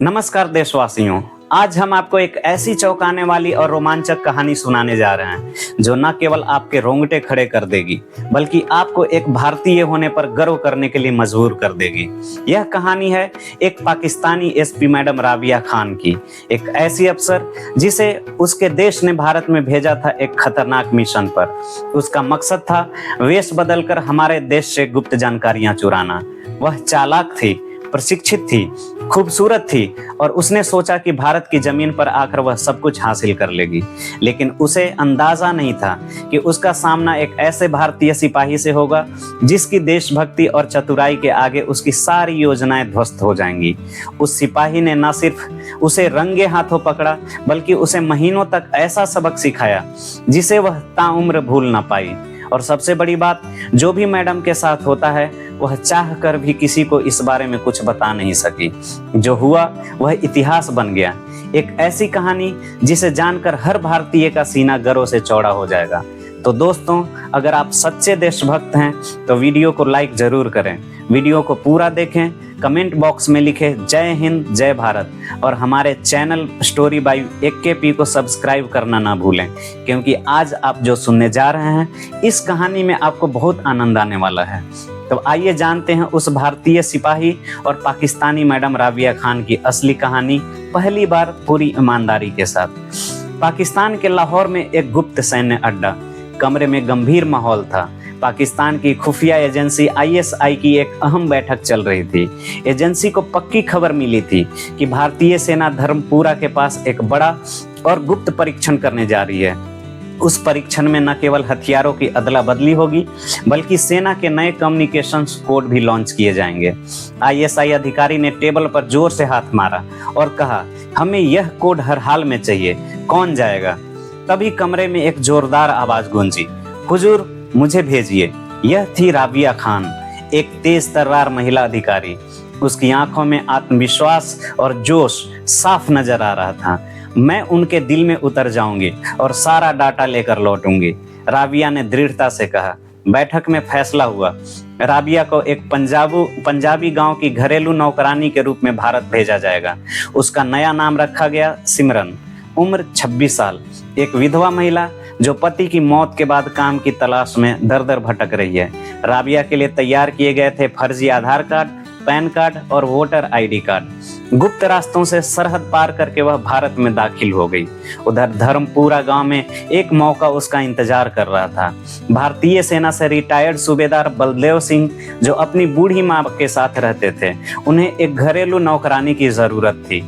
नमस्कार देशवासियों, आज हम आपको एक ऐसी चौंकाने वाली और रोमांचक कहानी सुनाने जा रहे हैं जो न केवल आपके रोंगटे खड़े कर देगी बल्कि आपको एक भारतीय होने पर गर्व करने के लिए मजबूर कर देगी। यह कहानी है एक पाकिस्तानी एसपी मैडम राबिया खान की, एक ऐसी अफसर जिसे उसके देश ने भारत में भेजा था एक खतरनाक मिशन पर। उसका मकसद था वेश बदलकर हमारे देश से गुप्त जानकारियां चुराना। वह चालाक थी, प्रशिक्षित थी, खूबसूरत थी और उसने सोचा कि भारत की जमीन पर आकर वह सब कुछ हासिल कर लेगी। लेकिन उसे अंदाजा नहीं था कि उसका सामना एक ऐसे भारतीय सिपाही से होगा जिसकी देशभक्ति और चतुराई के आगे उसकी सारी योजनाएं ध्वस्त हो जाएंगी। उस सिपाही ने न सिर्फ उसे रंगे हाथों पकड़ा बल्कि उसे महीनों तक ऐसा सबक सिखाया जिसे वह ताउम्र भूल ना पाई। और सबसे बड़ी बात, जो भी मैडम के साथ होता है वह चाह कर भी किसी को इस बारे में कुछ बता नहीं सकी। जो हुआ वह इतिहास बन गया, एक ऐसी कहानी जिसे जानकर हर भारतीय का सीना गर्व से चौड़ा हो जाएगा। तो दोस्तों, अगर आप सच्चे देशभक्त हैं तो वीडियो को लाइक जरूर करें, वीडियो को पूरा देखें, कमेंट बॉक्स में लिखें जय हिंद जय भारत और हमारे चैनल स्टोरी बाय AKP को सब्सक्राइब करना ना भूलें, क्योंकि आज आप जो सुनने जा रहे हैं इस कहानी में आपको बहुत आनंद आने वाला है। तो आइए जानते हैं उस भारतीय सिपाही और पाकिस्तानी मैडम राबिया खान की असली कहानी, पहली बार पूरी ईमानदारी के साथ। पाकिस्तान के लाहौर में एक गुप्त सैन्य अड्डा, कमरे में गंभीर माहौल था। पाकिस्तान की खुफिया एजेंसी ISI की एक अहम बैठक चल रही थी। एजेंसी को पक्की खबर मिली थी कि भारतीय सेना धर्मपुरा के पास एक बड़ा और गुप्त परीक्षण करने जा रही है। उस परीक्षण में न केवल हथियारों की अदला बदली होगी बल्कि सेना के नए कम्युनिकेशंस कोड भी लॉन्च किए जाएंगे। ISI अधिकारी ने टेबल पर जोर से हाथ मारा और कहा, हमें यह कोड हर हाल में चाहिए, कौन जाएगा? तभी कमरे में एक जोरदार आवाज गूंजी, हुजूर मुझे भेजिए। यह थी राबिया खान, एक तेज तर्रार महिला अधिकारी। उसकी आंखों में आत्मविश्वास और जोश साफ नजर आ रहा था। मैं उनके दिल में उतर जाऊंगी और सारा डाटा लेकर लौटूंगी, राबिया ने दृढ़ता से कहा। बैठक में फैसला हुआ, राबिया को एक पंजाबी गांव की घरेलू नौकरानी के रूप में भारत भेजा जाएगा। उसका नया नाम रखा गया सिमरन। उम्र 26 साल, एक विधवा महिला जो पति की मौत के बाद काम की तलाश में दर दर भटक रही है। राबिया के लिए तैयार किए गए थे फर्जी आधार कार्ड, पैन कार्ड और वोटर ID कार्ड। गुप्त रास्तों से सरहद पार करके वह भारत में दाखिल हो गई। उधर धर्मपुरा गांव में एक मौका उसका इंतजार कर रहा था। भारतीय सेना से रिटायर्ड सूबेदार बलदेव सिंह, जो अपनी बूढ़ी मां के साथ रहते थे, उन्हें एक घरेलू नौकरानी की जरूरत थी।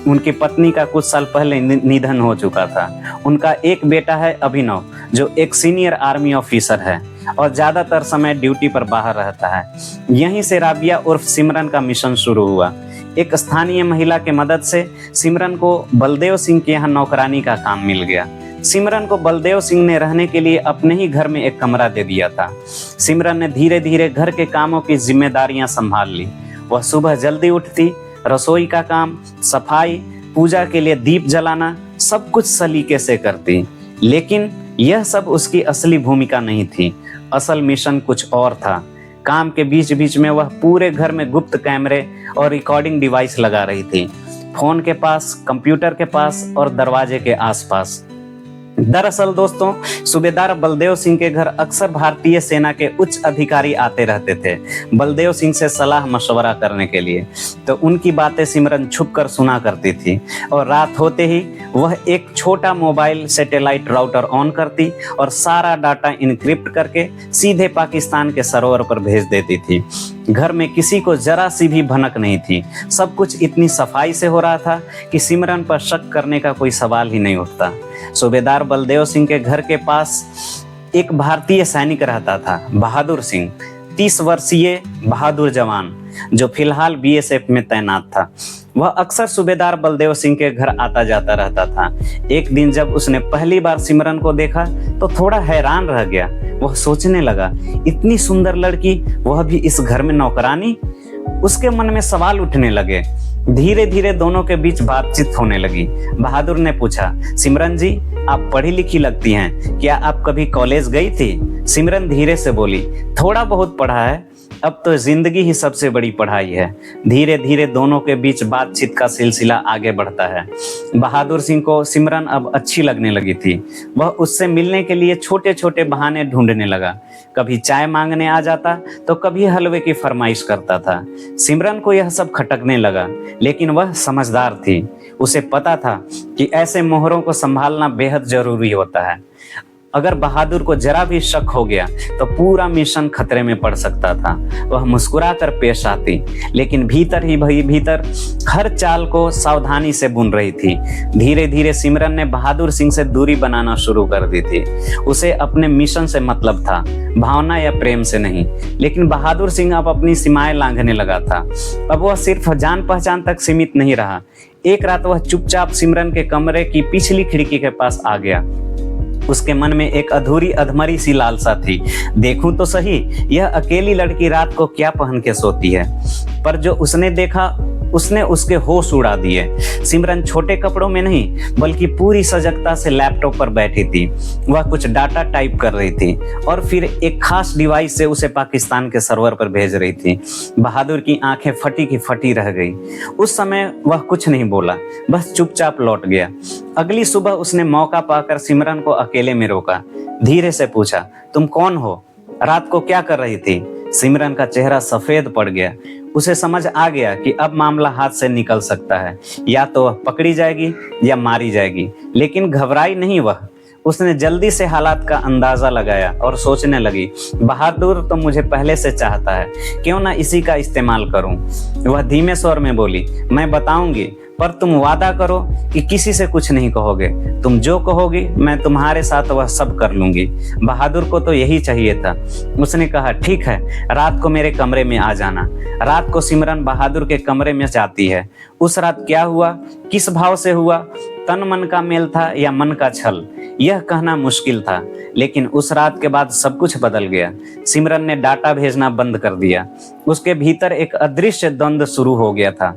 उनकी पत्नी का कुछ साल पहले निधन हो चुका था। उनका एक बेटा है अभिनव, जो एक सीनियर आर्मी ऑफिसर है और ज्यादातर समय ड्यूटी पर बाहर रहता है। यहीं से राबिया उर्फ सिमरन का मिशन शुरू हुआ। एक स्थानीय महिला के मदद से सिमरन को बलदेव सिंह के यहाँ नौकरानी का काम मिल गया। सिमरन को बलदेव सिंह ने रहने के लिए अपने ही घर में एक कमरा दे दिया था। सिमरन ने धीरे धीरे घर के कामों की जिम्मेदारियां संभाल ली। वह सुबह जल्दी उठती, रसोई का काम, सफाई, पूजा के लिए दीप जलाना, सब कुछ सलीके से करती। लेकिन यह सब उसकी असली भूमिका नहीं थी। असल मिशन कुछ और था। काम के बीच बीच में वह पूरे घर में गुप्त कैमरे और रिकॉर्डिंग डिवाइस लगा रही थी, फोन के पास, कंप्यूटर के पास और दरवाजे के आसपास। दरअसल दोस्तों, सूबेदार बलदेव सिंह के घर अक्सर भारतीय सेना के उच्च अधिकारी आते रहते थे बलदेव सिंह से सलाह मशवरा करने के लिए। तो उनकी बातें सिमरन छुप कर सुना करती थी और रात होते ही वह एक छोटा मोबाइल सैटेलाइट राउटर ऑन करती और सारा डाटा इनक्रिप्ट करके सीधे पाकिस्तान के सर्वर पर भेज देती थी। घर में किसी को जरा सी भी भनक नहीं थी। सब कुछ इतनी सफाई से हो रहा था कि सिमरन पर शक करने का कोई सवाल ही नहीं उठता। सूबेदार बलदेव सिंह के घर के पास एक भारतीय सैनिक रहता था, बहादुर सिंह, 30 वर्षीय बहादुर जवान, जो फिलहाल BSF में तैनात था। वह अक्सर सूबेदार बलदेव सिंह के घर आता जाता रहता था। एक दिन जब उसने पहली बार सिमरन को देखा तो थोड़ा हैरान रह गया। वह सोचने लगा, इतनी सुंदर लड़की, वह भी इस घर में नौकरानी। उसके मन में सवाल उठने लगे। धीरे धीरे दोनों के बीच बातचीत होने लगी। बहादुर ने पूछा, सिमरन जी, आप पढ़ी लिखी लगती हैं, क्या आप कभी कॉलेज गई थी? सिमरन धीरे से बोली, थोड़ा बहुत पढ़ा है। अब तो जिंदगी ही सबसे बड़ी पढ़ाई है। धीरे धीरे दोनों के बीच बातचीत का सिलसिला आगे बढ़ता है। बहादुर सिंह को सिमरन अब अच्छी लगने लगी थी। वह उससे मिलने के लिए छोटे छोटे बहाने ढूंढने लगा। कभी चाय मांगने आ जाता तो कभी हलवे की फरमाइश करता था। सिमरन को यह सब खटकने लगा, लेकिन वह समझदार थी। उसे पता था कि ऐसे मोहरों को संभालना बेहद जरूरी होता है। अगर बहादुर को जरा भी शक हो गया तो पूरा मिशन खतरे में पड़ सकता था। वह मुस्कुराकर पेश आती, लेकिन भीतर ही भीतर हर चाल को सावधानी से बुन रही थी। धीरे धीरे सिमरन ने बहादुर सिंह से दूरी बनाना शुरू कर दी थी। उसे अपने मिशन से मतलब था, भावना या प्रेम से नहीं। लेकिन बहादुर सिंह अब अपनी सीमाएं लांघने लगा था। अब वह सिर्फ जान पहचान तक सीमित नहीं रहा। एक रात वह चुपचाप सिमरन के कमरे की पिछली खिड़की के पास आ गया। उसके मन में एक अधूरी अधमरी सी लालसा थी। देखूं तो सही, यह अकेली लड़की रात को क्या पहन के सोती है। पर जो उसने देखा उसने उसके होश उड़ा दिए। सिमरन छोटे कपड़ों में नहीं बल्कि पूरी सजगता से लैपटॉप पर बैठी थी। वह कुछ डाटा टाइप कर रही थी और फिर एक खास डिवाइस से उसे पाकिस्तान के सर्वर पर भेज रही थी। बहादुर की आंखें फटी की फटी रह गई। उस समय वह कुछ नहीं बोला, बस चुपचाप लौट गया। अगली सुबह उसने मौका पाकर सिमरन को अकेले में रोका। धीरे से पूछा, तुम कौन हो? रात को क्या कर रही थी? सिमरन का चेहरा सफेद पड़ गया। उसे समझ आ गया कि अब मामला हाथ से निकल सकता है। या तो वह पकड़ी जाएगी या मारी जाएगी, लेकिन घबराई नहीं वह। उसने जल्दी से हालात का अंदाजा लगाया और सोचने लगी, बहादुर तो मुझे पहले से चाहता है, क्यों ना इसी का इस्तेमाल करूं। वह धीमे स्वर में बोली, मैं बताऊंगी, पर तुम वादा करो कि किसी से कुछ नहीं कहोगे। तुम जो कहोगी मैं तुम्हारे साथ वह सब कर लूंगी। बहादुर को तो यही चाहिए था। उसने कहा, ठीक है, रात को मेरे कमरे में आ जाना। रात को सिमरन बहादुर के कमरे में जाती है। उस रात क्या हुआ, किस भाव से हुआ, तन मन का मेल था या मन का छल, यह कहना मुश्किल था। लेकिन उस रात के बाद सब कुछ बदल गया। सिमरन ने डाटा भेजना बंद कर दिया। उसके भीतर एक अदृश्य द्वंद्व शुरू हो गया था।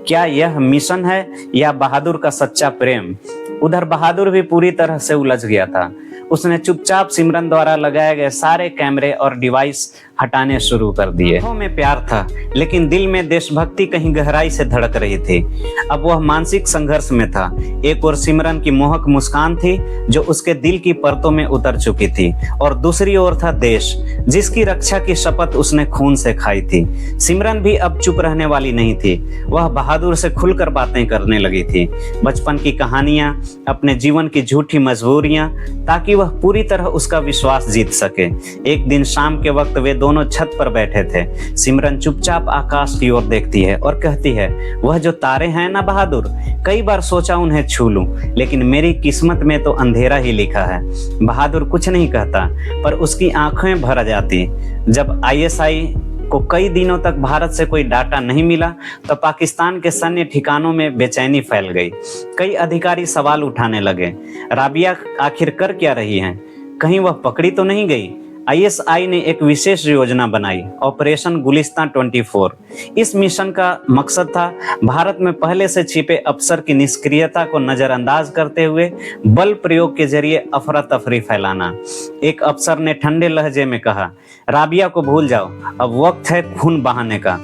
क्या यह मिशन है या बहादुर का सच्चा प्रेम? उधर बहादुर भी पूरी तरह से उलझ गया था। उसने चुपचाप सिमरन द्वारा लगाए गए सारे कैमरे और डिवाइस हटाने शुरू कर दिए। आंखों में प्यार था, लेकिन दिल में देशभक्ति कहीं गहराई से धड़क रही थी। अब वह मानसिक संघर्ष में था। एक ओर सिमरन की मोहक मुस्कान थी जो उसके दिल की परतों में उतर चुकी थी, और दूसरी ओर था देश, जिसकी रक्षा की शपथ उसने खून से खाई थी। सिमरन भी अब चुप रहने वाली नहीं थी। वह बहादुर से खुलकर बातें करने लगी थी, बचपन की कहानियां, अपने जीवन की झूठी मजबूरियां, ताकि वह पूरी तरह उसका विश्वास जीत सके। एक दिन शाम के वक्त वे दोनों छत पर बैठे थे। सिमरन चुपचाप आकाश की ओर देखती है और कहती है, वह जो तारे हैं ना बहादुर, कई बार सोचा उन्हें छू लूं, लेकिन मेरी किस्मत में तो अंधेरा ही लिखा है। बहादुर कुछ नहीं कहता, पर उसकी आंखें भर जाती। जब ISI को कई दिनों तक भारत से कोई डाटा नहीं मिला तो पाकिस्तान के सैन्य ठिकानों में बेचैनी फैल गई। कई अधिकारी सवाल उठाने लगे, राबिया आखिर कर क्या रही हैं? कहीं वह पकड़ी तो नहीं गई? ISI ने एक विशेष योजना बनाई, ऑपरेशन गुलिस्तान 24। इस मिशन का मकसद था भारत में पहले से छिपे अफसर की निष्क्रियता को नजरअंदाज करते हुए बल प्रयोग के जरिए अफरा तफरी फैलाना। एक अफसर ने ठंडे लहजे में कहा, राबिया को भूल जाओ, अब वक्त है खून बहाने का।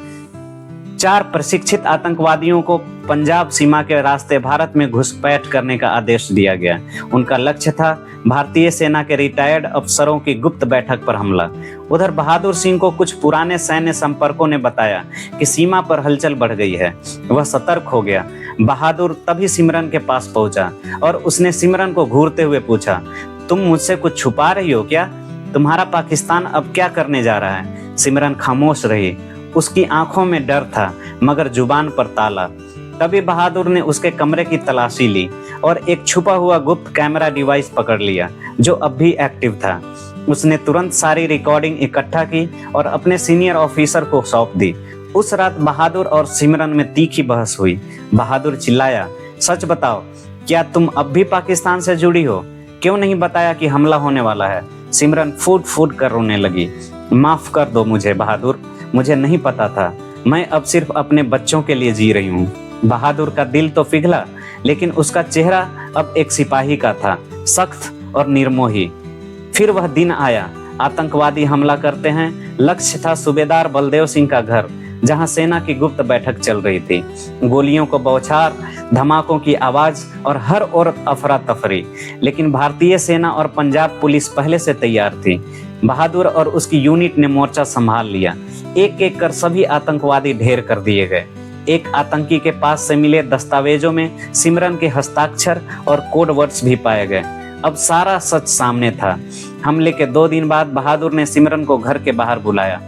4 प्रशिक्षित आतंकवादियों को पंजाब सीमा के रास्ते भारत में घुसपैठ करने का आदेश दिया गया। उनका लक्ष्य था भारतीय सेना के रिटायर्ड अफसरों की गुप्त बैठक पर हमला। उधर बहादुर सिंह को कुछ पुराने सैन्य संपर्कों ने बताया कि सीमा पर हलचल बढ़ गई है। वह सतर्क हो गया। बहादुर तभी सिमरन के पास पहुंचा और उसने सिमरन को घूरते हुए पूछा, तुम मुझसे कुछ छुपा रही हो क्या? तुम्हारा पाकिस्तान अब क्या करने जा रहा है? सिमरन खामोश रही। उसकी आंखों में डर था मगर जुबान पर ताला। तभी बहादुर ने उसके कमरे की तलाशी ली और एक छुपा हुआ गुप्त कैमरा डिवाइस पकड़ लिया जो अब भी एक्टिव था। उसने तुरंत सारी रिकॉर्डिंग इकट्ठा की और अपने सीनियर ऑफिसर को सौंप दी। उस रात बहादुर और सिमरन में तीखी बहस हुई। बहादुर चिल्लाया, सच बताओ, क्या तुम अब भी पाकिस्तान से जुड़ी हो? क्यों नहीं बताया कि हमला होने वाला है? सिमरन फूट फूट कर रोने लगी। माफ कर दो मुझे बहादुर, मुझे नहीं पता था। मैं अब सिर्फ अपने बच्चों के लिए जी रही हूँ। बहादुर का दिल तो पिघला, लेकिन उसका चेहरा अब एक सिपाही का था, सख्त और निर्मोही। फिर वह दिन आया, आतंकवादी हमला करते हैं, लक्ष्य था सूबेदार बलदेव सिंह का घर, जहां सेना की गुप्त बैठक चल रही थी। गोलियों को बौछार, धमाकों की आवाज और हर ओर अफरा तफरी। लेकिन भारतीय सेना और पंजाब पुलिस पहले से तैयार थी। बहादुर और उसकी यूनिट ने मोर्चा संभाल लिया। एक एक कर सभी आतंकवादी ढेर कर दिए गए। एक आतंकी के पास से मिले दस्तावेजों में सिमरन के हस्ताक्षर और कोड वर्ड्स भी पाए गए। अब सारा सच सामने था। हमले के 2 दिन बाद बहादुर ने सिमरन को घर के बाहर बुलाया।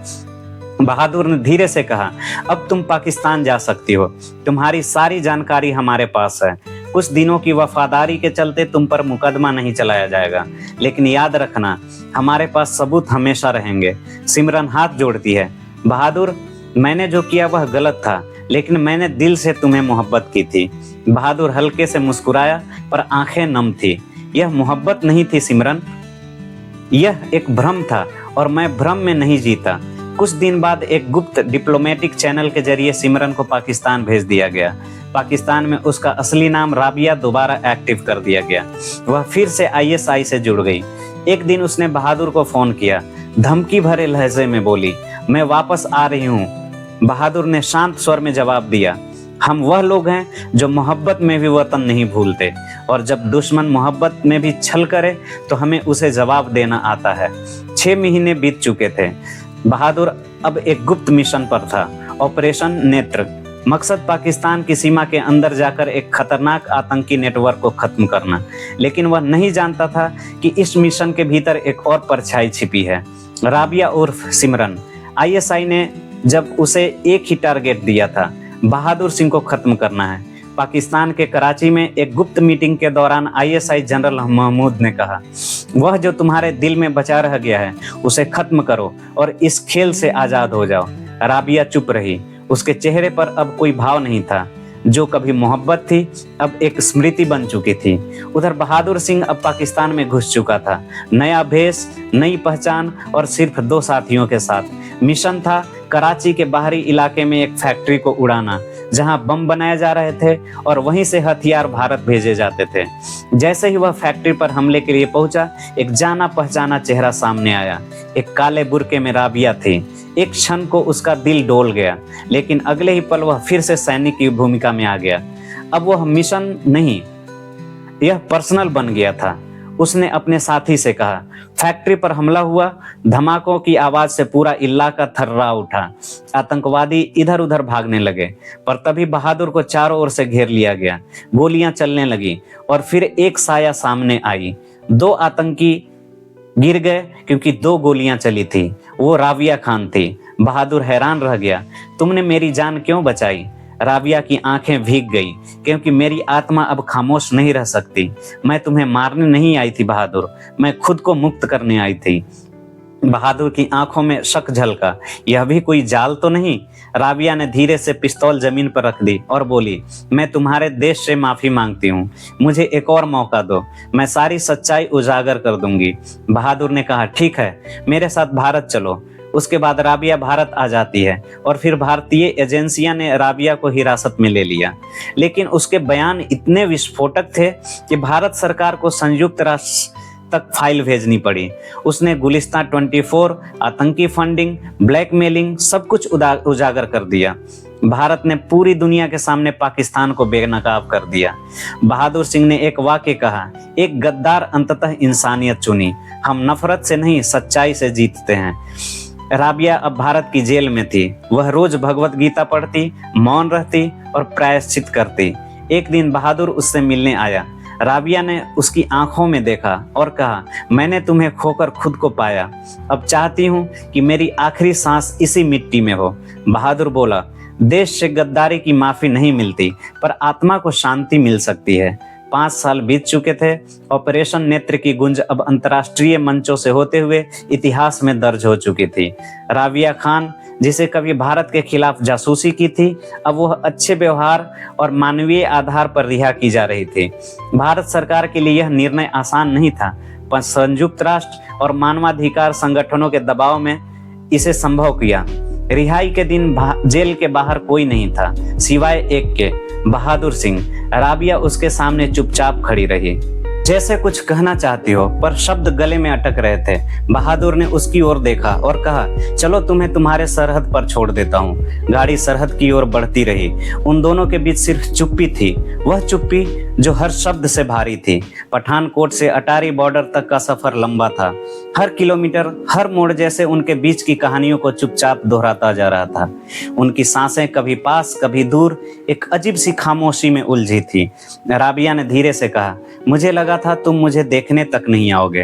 बहादुर ने धीरे से कहा, अब तुम पाकिस्तान जा सकती हो। तुम्हारी सारी जानकारी हमारे पास है। कुछ दिनों की वफादारी के चलते तुम पर मुकदमा नहीं चलाया जाएगा, लेकिन याद रखना, हमारे पास सबूत हमेशा रहेंगे। सिमरन हाथ जोड़ती है। बहादुर, मैंने जो किया वह गलत था, लेकिन मैंने दिल से तुम्हें मोहब्बत की थी। बहादुर हल्के से मुस्कुराया, पर आंखें नम थी। यह मोहब्बत नहीं थी सिमरन, यह एक भ्रम था, और मैं भ्रम में नहीं जीता। कुछ दिन बाद एक गुप्त डिप्लोमेटिक चैनल के जरिए सिमरन को पाकिस्तान भेज दिया गया। पाकिस्तान में उसका असली नाम राबिया दोबारा एक्टिव कर दिया गया। वह फिर से ISI से जुड़ गई। एक दिन उसने बहादुर को फोन किया। धमकी भरे लहजे में बोली, मैं वापस आ रही हूँ। बहादुर ने शांत स्वर में जवाब दिया, हम वह लोग हैं जो मोहब्बत में भी वतन नहीं भूलते, और जब दुश्मन मोहब्बत में भी छल करे तो हमें उसे जवाब देना आता है। 6 महीने बीत चुके थे। बहादुर अब एक गुप्त मिशन पर था, ऑपरेशन नेत्र। मकसद पाकिस्तान की सीमा के अंदर जाकर एक खतरनाक आतंकी नेटवर्क को खत्म करना। लेकिन वह नहीं जानता था कि इस मिशन के भीतर एक और परछाई छिपी है, राबिया उर्फ सिमरन। ISI ने जब उसे एक ही टारगेट दिया था, बहादुर सिंह को खत्म करना है। पाकिस्तान के कराची में एक गुप्त मीटिंग के दौरान ISI जनरल महमूद ने कहा, वह जो तुम्हारे दिल में बचा रह गया है उसे खत्म करो और इस खेल से आजाद हो जाओ। राबिया चुप रही। उसके चेहरे पर अब कोई भाव नहीं था। जो कभी मोहब्बत थी अब एक स्मृति बन चुकी थी। उधर बहादुर सिंह अब पाकिस्तान में घुस चुका था, नया भेष, नई पहचान और सिर्फ 2 साथियों के साथ। मिशन था कराची के बाहरी इलाके में एक फैक्ट्री को उड़ाना, जहां बम बनाए जा रहे थे और वहीं से हथियार भारत भेजे जाते थे। जैसे ही वह फैक्ट्री पर हमले के लिए पहुंचा, एक जाना पहचाना चेहरा सामने आया। एक काले बुर्के में राबिया थी। एक क्षण को उसका दिल डोल गया, लेकिन अगले ही पल वह फिर से सैनिक की भूमिका में आ गया। अब वह मिशन नहीं, यह पर्सनल बन गया था। उसने अपने साथी से कहा, फैक्ट्री पर हमला हुआ। धमाकों की आवाज से पूरा इलाका थर्रा उठा। आतंकवादी इधर उधर भागने लगे, पर तभी बहादुर को चारों ओर से घेर लिया गया। गोलियां चलने लगी और फिर एक साया सामने आई। 2 आतंकी गिर गए क्योंकि 2 गोलियां चली थी। वो राबिया खान थी। बहादुर हैरान रह गया, तुमने मेरी जान क्यों बचाई? राबिया की आंखें भीग गई, क्योंकि मेरी आत्मा अब खामोश नहीं रह सकती। मैं तुम्हें मारने नहीं आई थी बहादुर, मैं खुद को मुक्त करने आई थी। बहादुर की आंखों में शक झलका, यह भी कोई जाल तो नहीं? राबिया ने धीरे से पिस्तौल जमीन पर रख दी और बोली, मैं तुम्हारे देश से माफी मांगती हूँ। मुझे एक और मौका दो, मैं सारी सच्चाई उजागर कर दूंगी। बहादुर ने कहा, ठीक है, मेरे साथ भारत चलो। उसके बाद राबिया भारत आ जाती है और फिर भारतीय एजेंसियां ने राबिया को हिरासत में ले लिया। लेकिन उसके बयान इतने विस्फोटक थे कि भारत सरकार को संयुक्त राष्ट्र तक फाइल भेजनी पड़ी। उसने गुलिस्तान 24, आतंकी फंडिंग, ब्लैकमेलिंग सब कुछ उजागर कर दिया। भारत ने पूरी दुनिया के सामने पाकिस्तान को बेनकाब कर दिया। बहादुर सिंह ने एक वाक्य कहा, एक गद्दार अंततः इंसानियत चुनी। हम नफरत से नहीं, सच्चाई से जीतते हैं। राबिया अब भारत की जेल में थी। वह रोज भगवत गीता पढ़ती, मौन रहती और प्रायश्चित करती। एक दिन बहादुर उससे मिलने आया। राबिया ने उसकी आंखों में देखा और कहा, मैंने तुम्हें खोकर खुद को पाया। अब चाहती हूँ कि मेरी आखिरी सांस इसी मिट्टी में हो। बहादुर बोला, देश से गद्दारी की माफी नहीं मिलती, पर आत्मा को शांति मिल सकती है। 5 साल बीत चुके थे। ऑपरेशन नेत्र की गुंज अब अंतर्राष्ट्रीय मंचों से होते हुए इतिहास में दर्ज हो चुकी थी। राबिया खान, जिसे कभी भारत के खिलाफ जासूसी की थी, अब वह अच्छे व्यवहार और मानवीय आधार पर रिहा की जा रही थी। भारत सरकार के लिए यह निर्णय आसान नहीं था, पर संयुक्त राष्ट्र और मानवाधिकार संगठनों के दबाव में इसे संभव किया। रिहाई के दिन जेल के बाहर कोई नहीं था, सिवाय एक के, बहादुर सिंह। राबिया उसके सामने चुपचाप खड़ी रही। जैसे कुछ कहना चाहती हो पर शब्द गले में अटक रहे थे। बहादुर ने उसकी ओर देखा और कहा, चलो तुम्हें तुम्हारे सरहद पर छोड़ देता हूँ। गाड़ी सरहद की ओर बढ़ती रही। उन दोनों के बीच सिर्फ चुप्पी थी, वह चुप्पी जो हर शब्द से भारी थी। पठानकोट से अटारी बॉर्डर तक का सफर लंबा था। हर किलोमीटर, हर मोड़ जैसे उनके बीच की कहानियों को चुपचाप दोहराता जा रहा था। उनकी सांसें कभी पास कभी दूर एक अजीब सी खामोशी में उलझी थी। राबिया ने धीरे से कहा, मुझे लगा था तुम मुझे देखने तक नहीं आओगे।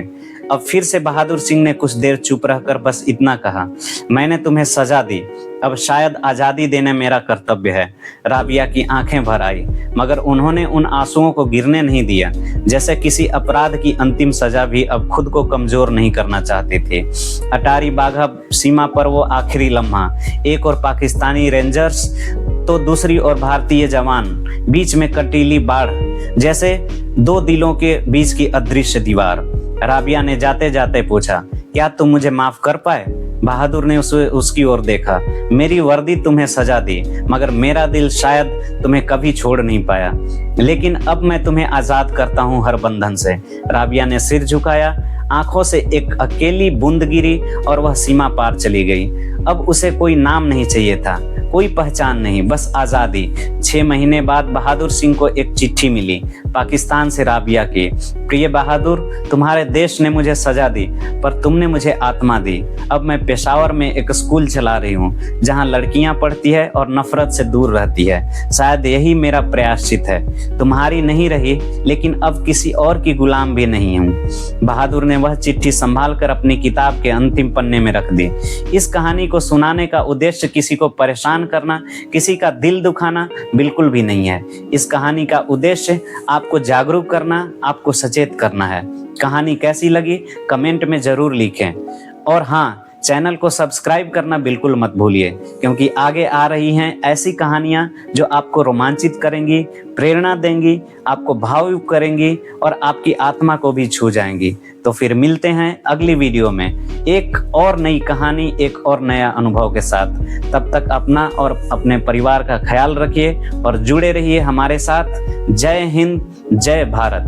अब फिर से बहादुर सिंह ने कुछ देर चुप रहकर बस इतना कहा, मैंने तुम्हें सजा दी, अब शायद आजादी देना मेरा कर्तव्य है। राबिया की आंखें भर आई, मगर उन्होंने उन आंसुओं को गिरने नहीं दिया। जैसे किसी अपराध की अंतिम सजा भी अब खुद को कमजोर नहीं करना चाहती थी। अटारी बाघा सीमा पर वो आखिरी लम्हा, एक और पाकिस्तानी रेंजर्स तो दूसरी ओर भारतीय जवान, बीच में कटीली बाढ़, जैसे दो दिलों के बीच की अदृश्य दीवार। राबिया ने जाते जाते पूछा, क्या तुम मुझे माफ कर पाए? बहादुर ने उसकी ओर देखा, मेरी वर्दी तुम्हें सजा दी, मगर मेरा दिल शायद तुम्हें कभी छोड़ नहीं पाया। लेकिन अब मैं तुम्हें आजाद करता हूँ हर बंधन से। राबिया ने सिर झुकाया, आंखों से एक अकेली बूंद गिरी और वह सीमा पार चली गई। अब उसे कोई नाम नहीं चाहिए था, कोई पहचान नहीं, बस आजादी। 6 महीने बाद बहादुर सिंह को एक चिट्ठी मिली पाकिस्तान से राबिया की। प्रिय बहादुर, तुम्हारे देश ने मुझे सजा दी पर तुमने मुझे आत्मा दी। अब मैं पेशावर में एक स्कूल चला रही हूँ जहाँ लड़कियाँ पढ़ती है और नफरत से दूर रहती है। शायद यही मेरा प्रायश्चित है। तुम्हारी नहीं रही, लेकिन अब किसी और की गुलाम भी नहीं हूँ। बहादुर ने वह चिट्ठी संभाल कर अपनी किताब के अंतिम पन्ने में रख दी। इस कहानी को सुनाने का उद्देश्य किसी को परेशान करना, किसी का दिल दुखाना बिल्कुल भी नहीं है। इस कहानी का उद्देश्य आपको जागरूक करना, आपको सचेत करना है। कहानी कैसी लगी कमेंट में जरूर लिखें। और हाँ, चैनल को सब्सक्राइब करना बिल्कुल मत भूलिए, क्योंकि आगे आ रही हैं ऐसी कहानियां जो आपको रोमांचित करेंगी, प्रेरणा देंगी, आपको भावुक करेंगी और आपकी आत्मा को भी छू जाएंगी। तो फिर मिलते हैं अगली वीडियो में एक और नई कहानी, एक और नया अनुभव के साथ। तब तक अपना और अपने परिवार का ख्याल रखिए और जुड़े रहिए हमारे साथ। जय हिंद, जय भारत।